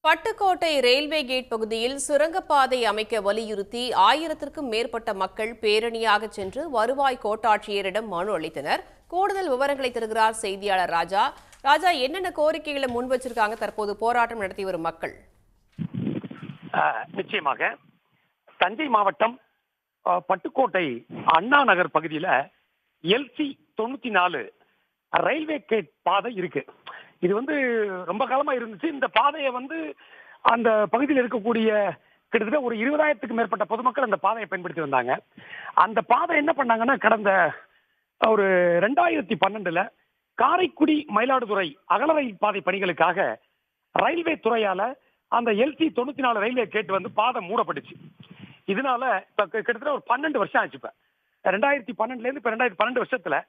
Pattukkottai railway gate பகுதியில் சுரங்கப்பாதை அமைக்க வலியுறுத்தி 1000க்கும் மேற்பட்ட மக்கள் பேரணியாக சென்று வருவாய் கோட்டாட்சியரிடம் மனு அளித்தனர். கூடுதல் விவரங்களை தருகிறார் செய்தியாளர் ராஜா. ராஜா, என்னென்ன கோரிக்கைகளை முன் வச்சிருக்காங்க தற்போது போராட்டம் நடத்தி வரும் மக்கள்? நிச்சயமாக தஞ்சை மாவட்டம் பட்டுக்கோட்டை அண்ணா நகர் பகுதியில LC 94 ரயில்வே கேட் பாதை இருக்கு. இது ரொம்ப காலமா இருந்துச்சு. இந்த பாதையை அந்த பகுதியில் இருக்கக்கூடிய கிட்டத்தட்ட ஒரு 20,000க்கும் மேற்பட்ட பொதுமக்கள் அந்த பாதையை பயன்படுத்தி வந்தாங்க. அந்த பாதை என்ன பண்ணாங்கன்னா, கடந்த ஒரு 2012 காரைக்குடி மயிலாடுதுறை அகல ரயில் பாதை பணிகளுக்காக ரயில்வே துறையால அந்த LC 94 ரயில்வே கேட் பாதை மூடப்பட்டுச்சு. இதனால இப்ப கிட்டத்தட்ட ஒரு 12 வருஷம் ஆச்சு. இப்ப 2012 இருந்து இப்ப 2012 வருஷத்துல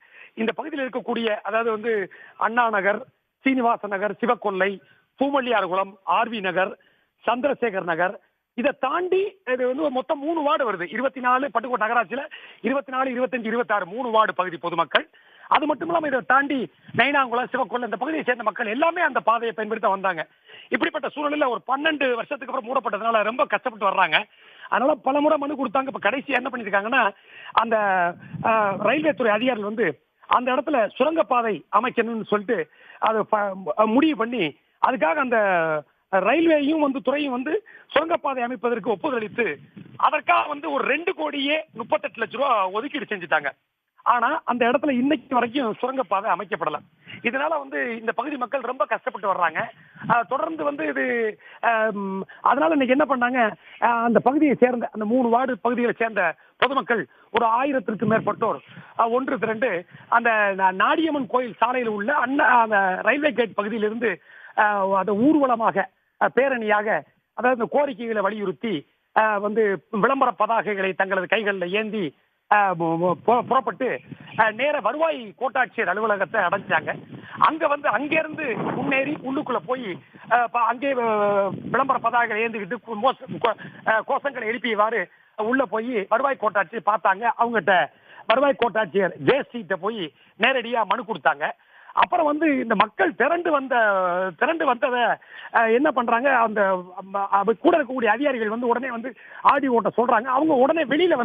இந்த பகுதியில் இருக்கக்கூடிய, அதாவது அண்ணா நகர், சீனிவாச நகர், சிவக்கொல்லை, பூமல்லியார்குளம், RV நகர், சந்திரசேகர் நகர், இதை தாண்டி இது மொத்தம் 3 வார்டு வருது. 24 பட்டுக்கோட்டை நகராட்சியில 24, 25, 26 3 வார்டு பகுதி பொதுமக்கள். அது மட்டும் இல்லாம இதை தாண்டி நைனாங்குளம், சிவக்கொல்லை இந்த பகுதியை சேர்ந்த மக்கள் எல்லாமே அந்த பாதையை பயன்படுத்த வந்தாங்க. இப்படிப்பட்ட சூழலில் ஒரு 12 வருஷத்துக்கு அப்புறம் மூடப்பட்டதுனால ரொம்ப கஷ்டப்பட்டு வர்றாங்க. அதனால பல முறை மனு கொடுத்தாங்க. இப்ப கடைசி என்ன பண்ணிருக்காங்கன்னா, அந்த ரயில்வே துறை அதிகாரிகள் அந்த இடத்துல சுரங்கப்பாதை அமைக்கணும்னு சொல்லிட்டு அதை முடிவு பண்ணி, அதுக்காக அந்த ரயில்வேயும் துறையும் சுரங்கப்பாதை அமைப்பதற்கு ஒப்புதல் அளித்து அதற்காக ஒரு 2,38,00,000 ரூபாய் ஒதுக்கீடு செஞ்சுட்டாங்க. ஆனா அந்த இடத்துல இன்னைக்கு வரைக்கும் சுரங்கப்பாதை அமைக்கப்படல. இதனால இந்த பகுதி மக்கள் ரொம்ப கஷ்டப்பட்டு வர்றாங்க. தொடர்ந்து இது அதனால இன்னைக்கு என்ன பண்ணாங்க, அந்த பகுதியை சேர்ந்த அந்த 3 வார்டு பகுதிகளை சேர்ந்த பொதுமக்கள் ஒரு 1000க்கும் மேற்பட்டோர் ஒன்று திரண்டு அந்த நாடியம்மன் கோயில் சாலையில் உள்ள அந்த ரயில்வே கேட் பகுதியிலிருந்து அந்த ஊர்வலமாக பேரணியாக, அதாவது கோரிக்கைகளை வலியுறுத்தி விளம்பர பதாகைகளை தங்களது கைகளில் ஏந்தி புறப்பட்டு நேர வருவாய் கோட்டாட்சியர் அலுவலகத்தை அடைஞ்சாங்க. அங்க அங்கிருந்து முன்னேறி உள்ளுக்குள்ள போய் அங்கே விளம்பர பதாகைகளை ஏந்திக்கிட்டு கோஷங்களை எழுப்பியவாறு உள்ள போய் வருவாய் கோட்டாட்சியர் பார்த்தாங்க. அவங்ககிட்ட வருவாய் கோட்டாட்சியர் ஜேசிட்ட போய் நேரடியா மனு கொடுத்தாங்க. அப்புறம் இந்த மக்கள் திரண்டு வந்ததை என்ன பண்றாங்க, அந்த கூட இருக்கக்கூடிய அதிகாரிகள் உடனே ஆடியோட்ட சொல்றாங்க. அவங்க உடனே வெளியில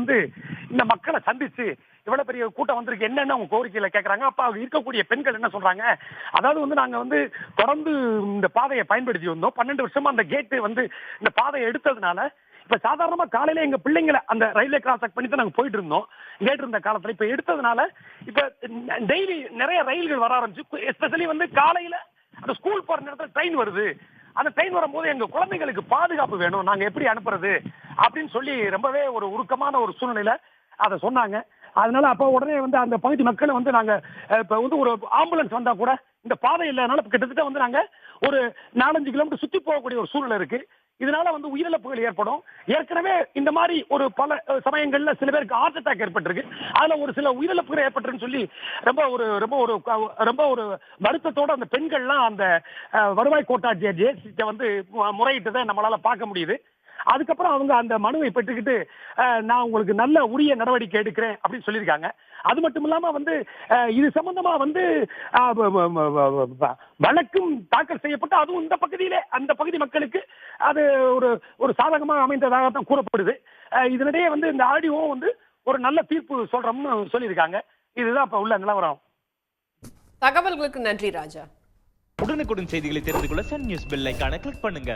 இந்த மக்களை சந்திச்சு இவ்வளவு பெரிய கூட்டம் வந்திருக்கு, என்னன்னு அவங்க கோரிக்கையில கேட்கறாங்க. அப்ப அவங்க இருக்கக்கூடிய பெண்கள் என்ன சொல்றாங்க, அதாவது நாங்க தொடர்ந்து இந்த பாதையை பயன்படுத்தி வந்தோம். 12 வருஷமா அந்த கேட்டு இந்த பாதையை எடுத்ததுனால இப்ப சாதாரணமா காலையில எங்க பிள்ளைங்களை அந்த ரயில்வே கிராஸ் பண்ணி தான் நாங்க போயிட்டு இருந்தோம். கேட்டு இருந்த காலத்துல இப்ப எடுத்ததுனால இப்ப டெய்லி நிறைய ரயில்கள் வர ஆரம்பிச்சு. எஸ்பெஷலி காலையில அந்த ஸ்கூல் போற நேரத்துல ட்ரெயின் வருது. அந்த ட்ரெயின் வரும்போது எங்க குழந்தைகளுக்கு பாதுகாப்பு வேணும், நாங்க எப்படி அனுப்புறது அப்படின்னு சொல்லி ரொம்பவே ஒரு உருக்கமான ஒரு சூழ்நிலையில அதை சொன்னாங்க. அதனால அப்ப உடனே அந்த பகுதி மக்களை நாங்க இப்ப ஒரு ஆம்புலன்ஸ் வந்தா கூட இந்த பாதை இல்லைனால கிட்டத்தட்ட நாங்க ஒரு 4-5 கிலோமீட்டர் சுத்தி போகக்கூடிய ஒரு சூழ்நிலை இருக்கு. இதனால உயிரிழப்புகள் ஏற்படும். ஏற்கனவே இந்த மாதிரி ஒரு பல சமயங்கள்ல சில பேருக்கு ஹார்ட் அட்டாக் ஏற்பட்டிருக்கு. அதுல ஒரு சில உயிரிழப்புகள் ஏற்பட்டுன்னு சொல்லி ரொம்ப ஒரு வருத்தத்தோட அந்த பெண்கள்லாம் அந்த வருவாய் கோட்டாட்சியர் ஜேசிட்ட முறையிட்டதை நம்மளால பார்க்க முடியுது. அதுக்கப்புறம் அவங்க அந்த மனுவை பெற்றுக்கிட்டு நான் உங்களுக்கு நல்ல உரிய நடவடிக்கை எடுக்கிறேன் அப்படின்னு சொல்லியிருக்காங்க. அது மட்டும் இல்லாம இது சம்பந்தமா வழக்கும் தாக்கல் செய்யப்பட்டு அதுவும் இந்த பகுதியிலே அந்த பகுதி மக்களுக்கு அது ஒரு சாதகமாக அமைந்ததாக தான் கூறப்படுது. இதனிடையே இந்த ஆடியோ ஒரு நல்ல தீர்ப்பு சொல்றோம்னு சொல்லியிருக்காங்க. இதுதான் இப்ப உள்ள நிலவரம். தகவல்களுக்கு நன்றி ராஜா. உடனுக்குடன் செய்திகளை தெரிந்து கொள்ள சன் நியூஸ் பெல் ஐகானை கிளிக் பண்ணுங்க.